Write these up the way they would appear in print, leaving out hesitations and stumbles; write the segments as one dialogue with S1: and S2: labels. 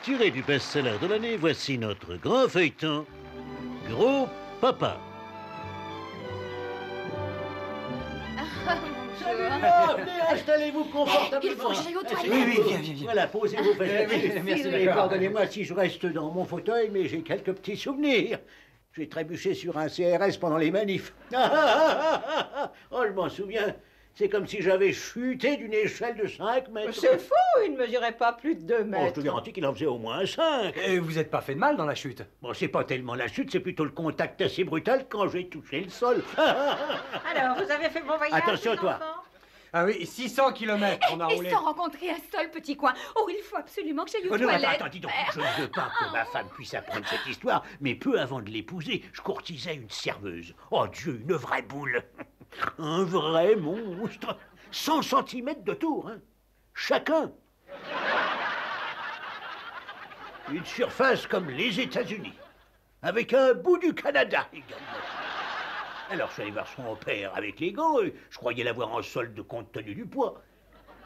S1: Tiré du best-seller de l'année, voici notre grand feuilleton, Gros Papa. Venez, installez-vous confortablement.
S2: Il faut que j'aille aux toilettes.
S3: Oui, viens.
S1: Voilà, posez-vous.
S3: Merci,
S1: Et
S3: d'accord.
S1: pardonnez-moi si je reste dans mon fauteuil, mais j'ai quelques petits souvenirs. J'ai trébuché sur un CRS pendant les manifs. Oh, je m'en souviens. C'est comme si j'avais chuté d'une échelle de 5 mètres.
S4: C'est faux, il ne mesurait pas plus de 2
S1: Oh, je
S4: mètres.
S1: te garantis qu'il en faisait au moins 5.
S3: Et vous n'êtes pas fait de mal dans la chute?
S1: Bon, c'est pas tellement la chute, c'est plutôt le contact assez brutal quand j'ai touché le sol.
S4: Alors, vous avez fait bon voyage,
S1: Attention,
S4: les
S1: toi.
S4: enfants?
S3: Ah oui, 600 km on a
S2: Et
S3: roulé.
S2: sans rencontrer un seul petit coin. Oh, il faut absolument que j'aille aux
S1: Oh non,
S2: toilettes.
S1: attends, dis donc, je ne veux pas que ma femme puisse apprendre cette histoire, mais peu avant de l'épouser, je courtisais une serveuse. Oh Dieu, une vraie boule. Un vrai monstre. 100 centimètres de tour, hein. Chacun. Une surface comme les États-Unis, avec un bout du Canada également. Alors je suis allé voir son père avec les gants, et je croyais l'avoir en solde compte tenu du poids.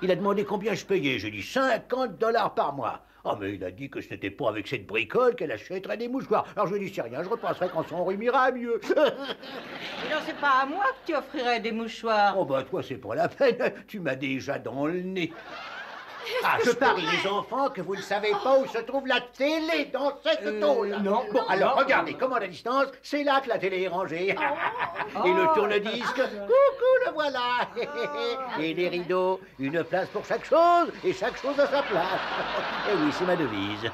S1: Il a demandé combien je payais. J'ai dit 50 $ par mois. Ah, mais il a dit que ce n'était pas avec cette bricole qu'elle achèterait des mouchoirs. Alors je lui ai dit, c'est rien, je repasserai quand son rhume ira mieux.
S4: Et non, c'est pas à moi que tu offrirais des mouchoirs.
S1: Oh, bah, toi, c'est pas la peine. Tu m'as déjà dans le nez. Ah, je parie, les enfants, que vous ne savez pas où se trouve la télé dans cette tôle.
S3: Non.
S1: Bon, alors
S3: Non.
S1: regardez, comme à la distance, c'est là que la télé est rangée. Et le tourne-disque, coucou, le voilà. Et les rideaux, une place pour chaque chose, et chaque chose à sa place. Et oui, c'est ma devise.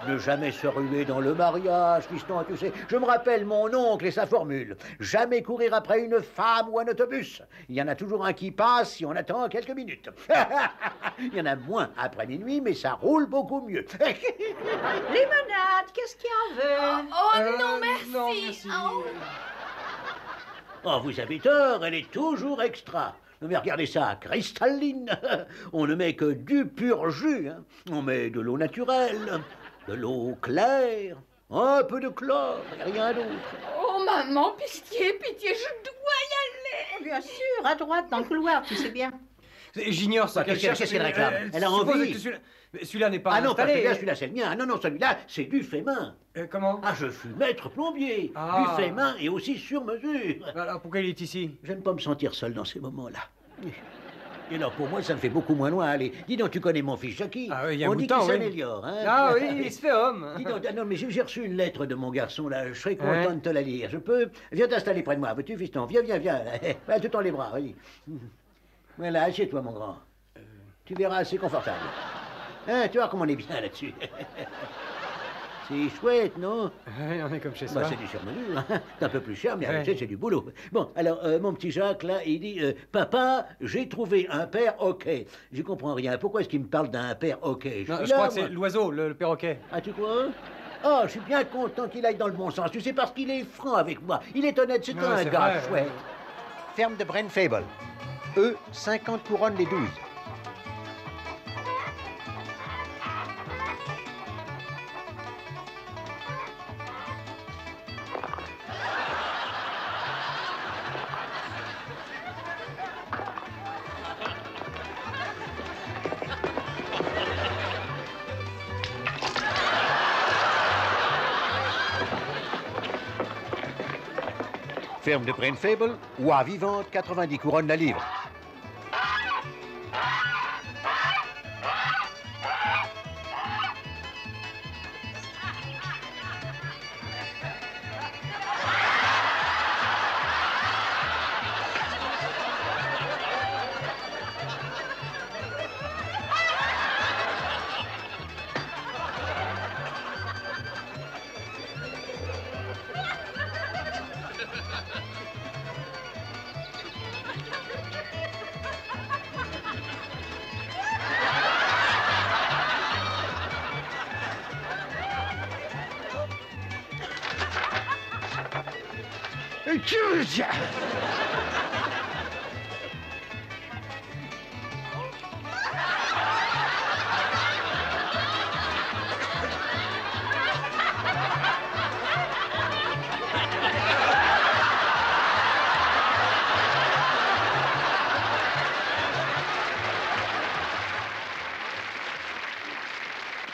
S1: Ne jamais se ruer dans le mariage, fiston, tu sais. Je me rappelle mon oncle et sa formule. Jamais courir après une femme ou un autobus. Il y en a toujours un qui passe si on attend quelques minutes. Il y en a moins après minuit, mais ça roule beaucoup mieux.
S4: Limonade, qu'est-ce qu'il y en veut?
S2: Oh non, merci.
S3: Non, merci.
S2: Oh.
S1: Oh, vous avez tort, elle est toujours extra. Mais regardez ça, cristalline. On ne met que du pur jus. Hein. On met de l'eau naturelle, de l'eau claire, un peu de chlore, et rien d'autre.
S2: Oh, maman, pitié, je dois y aller.
S4: Bien sûr, à droite, dans le couloir, tu sais bien.
S3: J'ignore ça.
S1: Bah, qu'est-ce qu'elle réclame? Elle a
S3: suppose
S1: envie.
S3: que celui-là n'est pas
S1: Ah non, pas
S3: installé.
S1: celui-là, celui-là c'est le mien. Ah non, non, celui-là, c'est du fait main.
S3: Comment?
S1: Ah, je suis maître plombier.
S3: Ah.
S1: Du fait main et aussi sur mesure.
S3: Alors pourquoi il est ici?
S1: J'aime pas me sentir seul dans ces moments-là. Et alors, pour moi, ça me fait beaucoup moins loin. Allez, dis donc, tu connais mon fils Jackie?
S3: Ah oui, il y a un
S1: On
S3: bout
S1: dit
S3: de temps,
S1: qu'il
S3: oui.
S1: s'améliore, hein?
S3: Ah oui, il se fait homme.
S1: Dis donc, ah non, mais j'ai reçu une lettre de mon garçon, là. Je serais content
S3: Ouais.
S1: de te la lire. Je peux? Viens t'installer près de moi, veux-tu, fiston? Viens. Va, te tends les bras, vas-y. Voilà, assieds-toi, mon grand. Tu verras, c'est confortable. Hein, tu vois comme on est bien là-dessus. C'est chouette, non?
S3: Ouais, on est comme chez soi.
S1: Bah, c'est du sur-mesure, hein. C'est un peu plus cher, mais
S3: Ouais.
S1: tu sais, c'est du boulot. Bon, alors, mon petit Jacques, là, il dit Papa, j'ai trouvé un père hockey. J'y comprends rien. Pourquoi est-ce qu'il me parle d'un père hockey?
S3: Non,
S1: suis
S3: je
S1: là,
S3: crois que
S1: moi.
S3: c'est l'oiseau, le perroquet.
S1: Ah, tu crois? Oh, je suis bien content qu'il aille dans le bon sens. Tu sais, parce qu'il est franc avec moi. Il est honnête, c'est
S3: Ouais,
S1: un
S3: c'est
S1: gars
S3: vrai,
S1: chouette. Ferme de Brent Fable. Eux, 50 couronnes les 12. Ferme de Brent Fable, oie vivante, 90 couronnes la livre.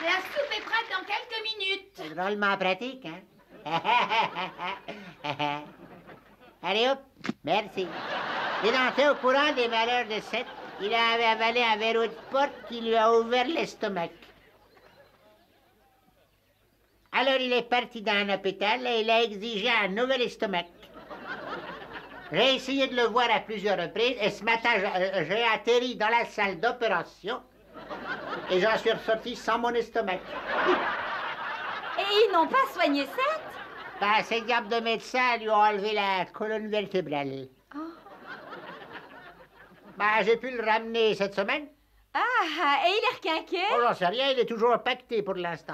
S2: La soupe est prête dans quelques minutes.
S5: C'est drôlement pratique, hein? Allez hop, merci. Il est au courant des malheurs de Seth. Il avait avalé un verrou de porte qui lui a ouvert l'estomac. Alors il est parti dans un hôpital et il a exigé un nouvel estomac. J'ai essayé de le voir à plusieurs reprises et ce matin, j'ai atterri dans la salle d'opération et j'en suis ressorti sans mon estomac.
S2: Et ils n'ont pas soigné Seth?
S5: Ben, ces diables de médecins lui ont enlevé la colonne vertébrale.
S2: Oh.
S5: Ben, j'ai pu le ramener cette semaine.
S2: Ah, et il est requinqué?
S5: Oh, j'en sais rien, il est toujours pacté pour l'instant.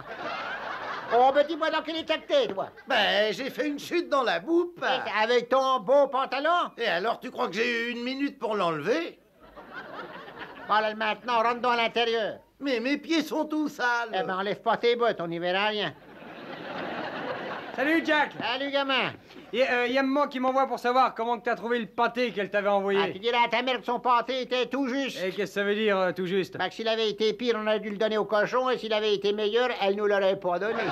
S5: Oh, ben dis-moi dans quel état que t'es, toi?
S6: Ben, j'ai fait une chute dans la boupe.
S5: Avec ton beau pantalon?
S6: Et alors, tu crois que j'ai eu 1 minute pour l'enlever?
S5: Bon, là, maintenant, rentre dans l'intérieur.
S6: Mais mes pieds sont tout sales.
S5: Eh ben, enlève pas tes bottes, on n'y verra rien.
S3: Salut, Jack.
S5: Salut, gamin.
S3: Y a maman qui m'envoie pour savoir comment que t'as trouvé le pâté qu'elle t'avait envoyé.
S5: Ah, tu diras à ta mère que son pâté était tout juste.
S3: Et qu'est-ce que ça veut dire, tout juste?
S5: Ben, que s'il avait été pire, on aurait dû le donner au cochon, et s'il avait été meilleur, elle nous l'aurait pas donné.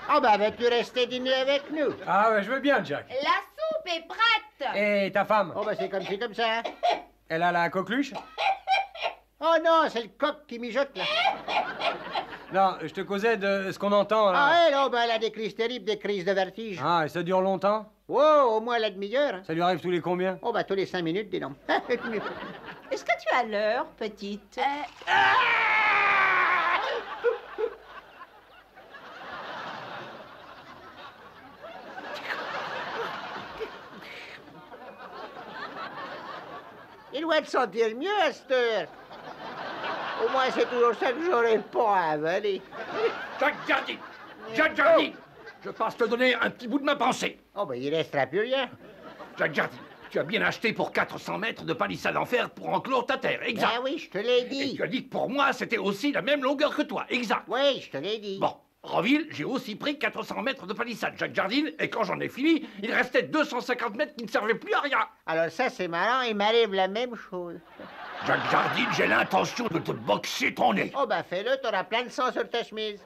S5: Ah, ben, vas-tu rester dîner avec nous?
S3: Ah ouais, je veux bien, Jack.
S2: La soupe est prête.
S3: Et ta femme?
S5: Oh, ben, c'est comme ça.
S3: Elle a la coqueluche?
S5: Oh non, c'est le coq qui mijote, là.
S3: Non, je te causais de ce qu'on entend, là.
S5: Ah, elle, oh, ben, elle a des crises terribles, des crises de vertige.
S3: Ah, et ça dure longtemps?
S5: Oh, au moins la demi-heure. Hein.
S3: Ça lui arrive tous les combien?
S5: Oh, ben, tous les 5 minutes, dis donc.
S4: Est-ce que tu as l'heure, petite?
S5: Il doit te sentir mieux à cette heure. Au moins, c'est toujours ça que j'aurais pas avalé.
S1: Jack Jardine! Jack Jardine! Je passe te donner un petit bout de ma pensée.
S5: Oh, ben, il restera plus rien.
S1: Jack Jardine, tu as bien acheté pour 400 mètres de palissade en fer pour enclore ta terre, exact.
S5: Ah oui, je te l'ai
S1: Et
S5: dit.
S1: tu as dit que pour moi, c'était aussi la même longueur que toi, exact.
S5: Oui, je te l'ai dit.
S1: Bon, Roville, j'ai aussi pris 400 mètres de palissade, Jack Jardine, et quand j'en ai fini, il restait 250 mètres qui ne servaient plus à rien.
S5: Alors ça, c'est marrant, il m'arrive la même chose.
S1: Jack Jardine, j'ai l'intention de te boxer ton nez.
S5: Oh, ben, fais-le, t'auras plein de sang sur ta chemise.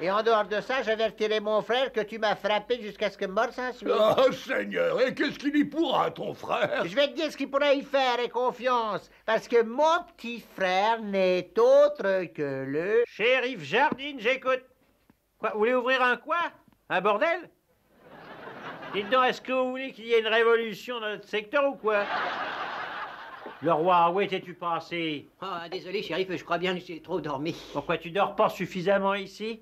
S5: Et en dehors de ça, j'avertirai mon frère que tu m'as frappé jusqu'à ce que mort s'en suive.
S1: Oh, Seigneur, et qu'est-ce qu'il y pourra, ton frère?
S5: Je vais te dire ce qu'il pourrait y faire, et confiance. Parce que mon petit frère n'est autre que le...
S7: Shérif Jardine, j'écoute. Quoi, vous voulez ouvrir un quoi? Un bordel? Dites donc, est-ce que vous voulez qu'il y ait une révolution dans notre secteur ou quoi? Le roi, où étais-tu passé?
S8: Ah, désolé, shérif, je crois bien que j'ai trop dormi.
S7: Pourquoi tu dors pas suffisamment ici?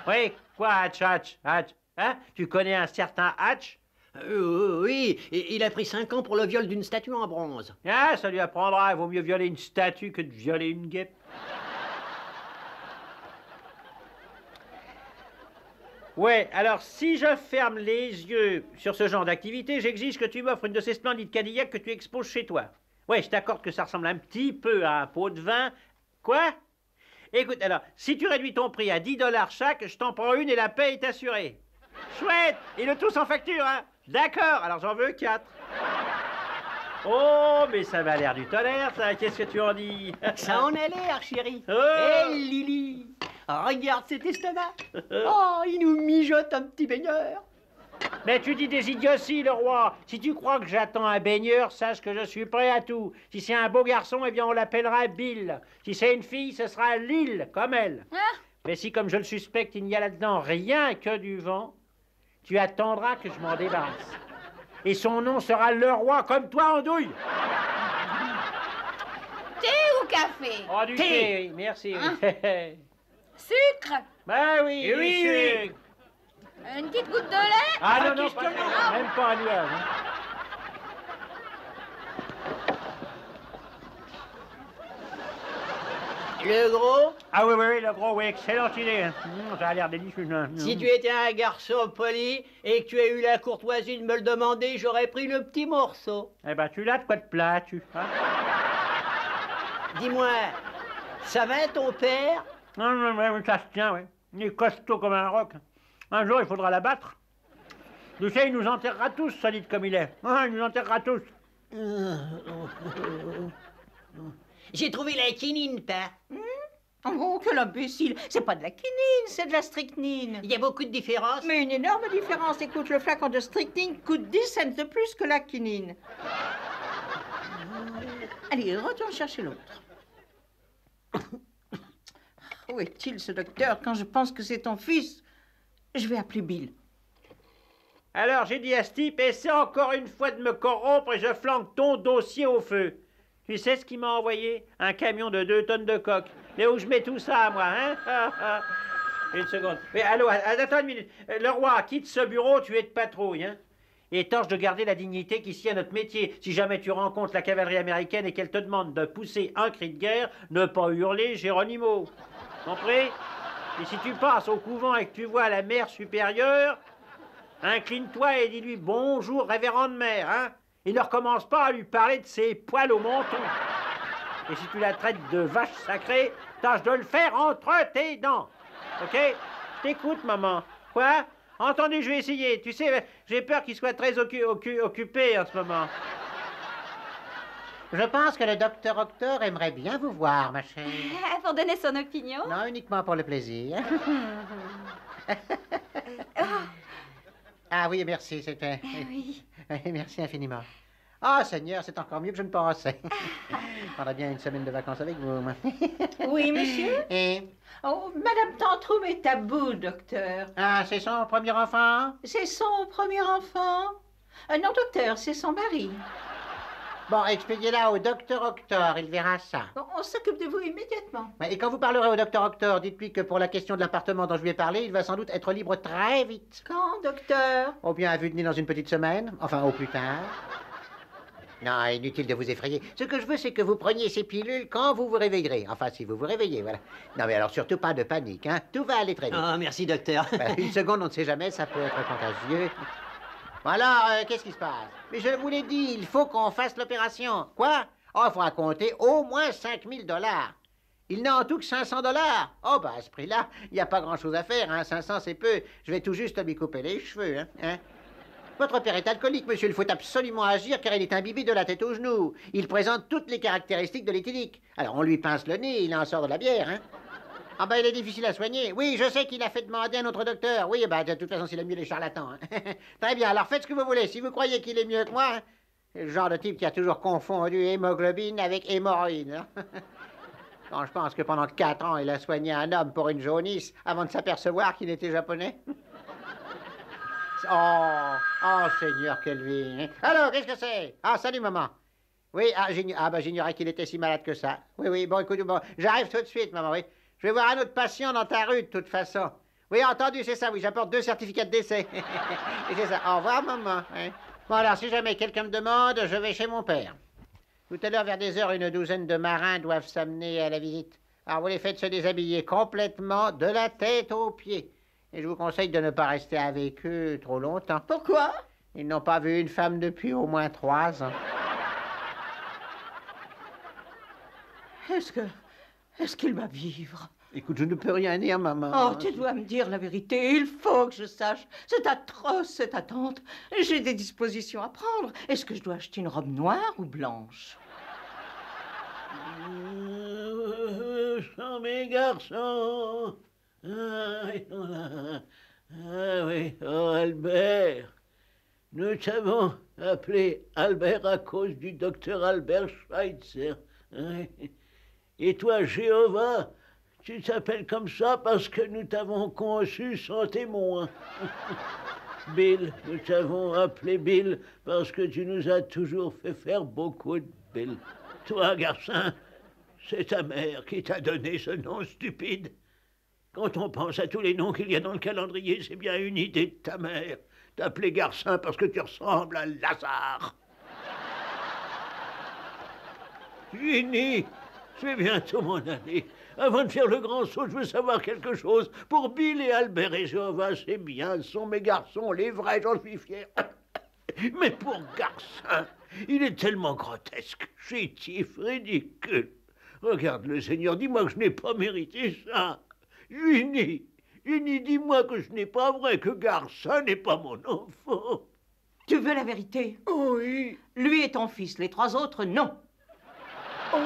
S7: Oui, quoi, Hatch? Hein? Tu connais un certain Hatch?
S8: Oui, il a pris 5 ans pour le viol d'une statue en bronze.
S7: Ah, ça lui apprendra, il vaut mieux violer une statue que de violer une guêpe. Ouais, alors si je ferme les yeux sur ce genre d'activité, j'exige que tu m'offres une de ces splendides Cadillacs que tu exposes chez toi. Ouais, je t'accorde que ça ressemble un petit peu à un pot de vin. Quoi? Écoute, alors, si tu réduis ton prix à 10 $ chaque, je t'en prends une et la paie est assurée. Chouette! Et le tout sans facture, hein? D'accord, alors j'en veux 4. Oh, mais ça m'a l'air du tonnerre, ça. Qu'est-ce que tu en dis?
S8: Ça en a l'air, chérie.
S7: Oh.
S8: Hé, Lily, regarde cet estomac. Oh, il nous mijote un petit baigneur.
S7: Mais tu dis des idioties, le roi. Si tu crois que j'attends un baigneur, sache que je suis prêt à tout. Si c'est un beau garçon, eh bien on l'appellera Bill. Si c'est une fille, ce sera Lille, comme elle.
S2: Ah.
S7: Mais si, comme je le suspecte, il n'y a là-dedans rien que du vent, tu attendras que je m'en débarrasse. Et son nom sera le roi, comme toi, Andouille.
S2: Thé ou café?
S7: Oh, du thé, oui, merci.
S2: Hein?
S7: Oui.
S2: Sucre?
S7: Ben oui,
S3: Eh oui, oui.
S7: sucre.
S2: Une petite goutte de lait?
S7: Ah non, non,
S3: qu'est-ce
S7: pas,
S3: que non?
S7: même pas un nuage. Hein.
S8: Le gros,
S7: Ah oui, oui, oui, le gros, oui, excellente idée. Hein. Ça a l'air délicieux. Hein.
S8: si tu étais un garçon poli et que tu as eu la courtoisie de me le demander, j'aurais pris le petit morceau.
S7: Eh ben, tu l'as de quoi de plat, tu. Hein?
S8: Dis-moi, ça va ton père?
S7: Non, non, non, ça se tient, oui. Il est costaud comme un roc. Un jour, il faudra l'abattre. Tu sais, il nous enterrera tous, solide comme il est. Ah, il nous enterrera tous.
S8: J'ai trouvé la quinine, pas.
S4: Oh, quel imbécile! C'est pas de la quinine, c'est de la strychnine.
S8: Il y a beaucoup de différences.
S4: Mais une énorme différence. Écoute, le flacon de strychnine coûte 10 cents de plus que la quinine. Allez, retourne chercher l'autre. Où est-il, ce docteur? Quand je pense que c'est ton fils, je vais appeler Bill.
S7: Alors, j'ai dit à ce type, essaie encore une fois de me corrompre et je flanque ton dossier au feu. Tu sais ce qu'il m'a envoyé? Un camion de 2 tonnes de coke. Mais où je mets tout ça, moi, hein? Une seconde. Mais allô, attends une minute. Le roi, quitte ce bureau, tu es de patrouille, hein? Et tâche de garder la dignité qui sied à notre métier. Si jamais tu rencontres la cavalerie américaine et qu'elle te demande de pousser un cri de guerre, ne pas hurler Géronimo. Compris? Et si tu passes au couvent et que tu vois la mère supérieure, incline-toi et dis-lui bonjour, révérende mère, hein? Et ne recommence pas à lui parler de ses poils au menton. Et si tu la traites de vache sacrée, tâche de le faire entre tes dents. OK? Je t'écoute, maman. Quoi? Entendu, je vais essayer. Tu sais, j'ai peur qu'il soit très occupé en ce moment.
S5: Je pense que le docteur Octor aimerait bien vous voir, ma chère.
S2: Pour donner son opinion?
S5: Non, uniquement pour le plaisir. Ah oui, merci, c'était...
S2: Oui.
S5: Merci infiniment. Ah, Seigneur, c'est encore mieux que je ne pensais. Je prendrais bien une semaine de vacances avec vous, moi.
S4: Oui, monsieur?
S5: Et...
S4: Oh, Madame Tantrum est à bout, docteur.
S5: Ah, c'est son premier enfant?
S4: C'est son premier enfant? Non, docteur, c'est son mari.
S5: Bon, expédiez-la au docteur Octor, il verra ça.
S4: Bon, on s'occupe de vous immédiatement.
S5: Et quand vous parlerez au docteur Octor, dites-lui que pour la question de l'appartement dont je lui ai parlé, il va sans doute être libre très vite.
S4: Quand, docteur?
S5: Au bien à vue de nez dans une petite semaine, enfin au plus tard. Non, inutile de vous effrayer. Ce que je veux, c'est que vous preniez ces pilules quand vous vous réveillerez. Enfin, si vous vous réveillez, voilà. Non, mais alors surtout pas de panique, hein. Tout va aller très vite.
S8: Ah, merci, docteur.
S5: Voilà, une seconde, on ne sait jamais, ça peut être contagieux. Bon alors, qu'est-ce qui se passe? Mais je vous l'ai dit, il faut qu'on fasse l'opération. Quoi? Oh, il faudra compter au moins 5 000 $. Il n'a en tout que 500 $. Oh, bah, à ce prix-là, il n'y a pas grand-chose à faire, hein. 500, c'est peu. Je vais tout juste lui couper les cheveux, hein. Votre père est alcoolique, monsieur. Il faut absolument agir car il est imbibé de la tête aux genoux. Il présente toutes les caractéristiques de l'éthylique. Alors, on lui pince le nez, il en sort de la bière, hein. Ah ben, il est difficile à soigner. Oui, je sais qu'il a fait demander à un autre docteur. Oui, bah, de toute façon, c'est le mieux des charlatans. Hein. Très bien, alors faites ce que vous voulez. Si vous croyez qu'il est mieux que moi, hein, c'est le genre de type qui a toujours confondu hémoglobine avec hémorroïde. Hein. Quand je pense que pendant 4 ans, il a soigné un homme pour une jaunisse avant de s'apercevoir qu'il était japonais. Oh, Seigneur, quelle vie. Alors, qu'est-ce que c'est? Ah, salut, maman. Oui, j'ignorais qu'il était si malade que ça. Oui, bon, écoute, bon, j'arrive tout de suite, maman, oui. Je vais voir un autre patient dans ta rue, de toute façon. Oui, entendu, c'est ça, oui, j'apporte 2 certificats de décès. Et c'est ça. Au revoir, maman. Hein. Bon, alors, si jamais quelqu'un me demande, je vais chez mon père. Tout à l'heure, vers des heures, une douzaine de marins doivent s'amener à la visite. Alors, vous les faites se déshabiller complètement, de la tête aux pieds. Et je vous conseille de ne pas rester avec eux trop longtemps.
S4: Pourquoi?
S5: Ils n'ont pas vu une femme depuis au moins 3 ans.
S4: Est-ce qu'il va vivre?
S5: Écoute, je ne peux rien dire, maman.
S4: Oh, tu dois me dire la vérité. Il faut que je sache. C'est atroce, cette attente. J'ai des dispositions à prendre. Est-ce que je dois acheter une robe noire ou blanche?
S1: Sans mes garçons. Oui, oh, Albert. Nous t'avons appelé Albert à cause du docteur Albert Schweitzer. Et toi, Jéhovah, tu t'appelles comme ça parce que nous t'avons conçu sans témoin. Bill, nous t'avons appelé Bill parce que tu nous as toujours fait faire beaucoup de Bill. Toi, garçon, c'est ta mère qui t'a donné ce nom stupide. Quand on pense à tous les noms qu'il y a dans le calendrier, c'est bien une idée de ta mère. T'appeler garçon parce que tu ressembles à Lazare. Ginny, c'est bientôt mon année. Avant de faire le grand saut, je veux savoir quelque chose. Pour Bill et Albert et Jéhovah, c'est bien, ce sont mes garçons, les vrais, j'en suis fier. Mais pour garçon, il est tellement grotesque, chétif, ridicule. Regarde le Seigneur, dis-moi que je n'ai pas mérité ça. Ginny, dis-moi que ce n'est pas vrai, que garçon n'est pas mon enfant.
S4: Tu veux la vérité?
S1: Oui.
S4: Lui est ton fils, les 3 autres, non.
S1: Oh.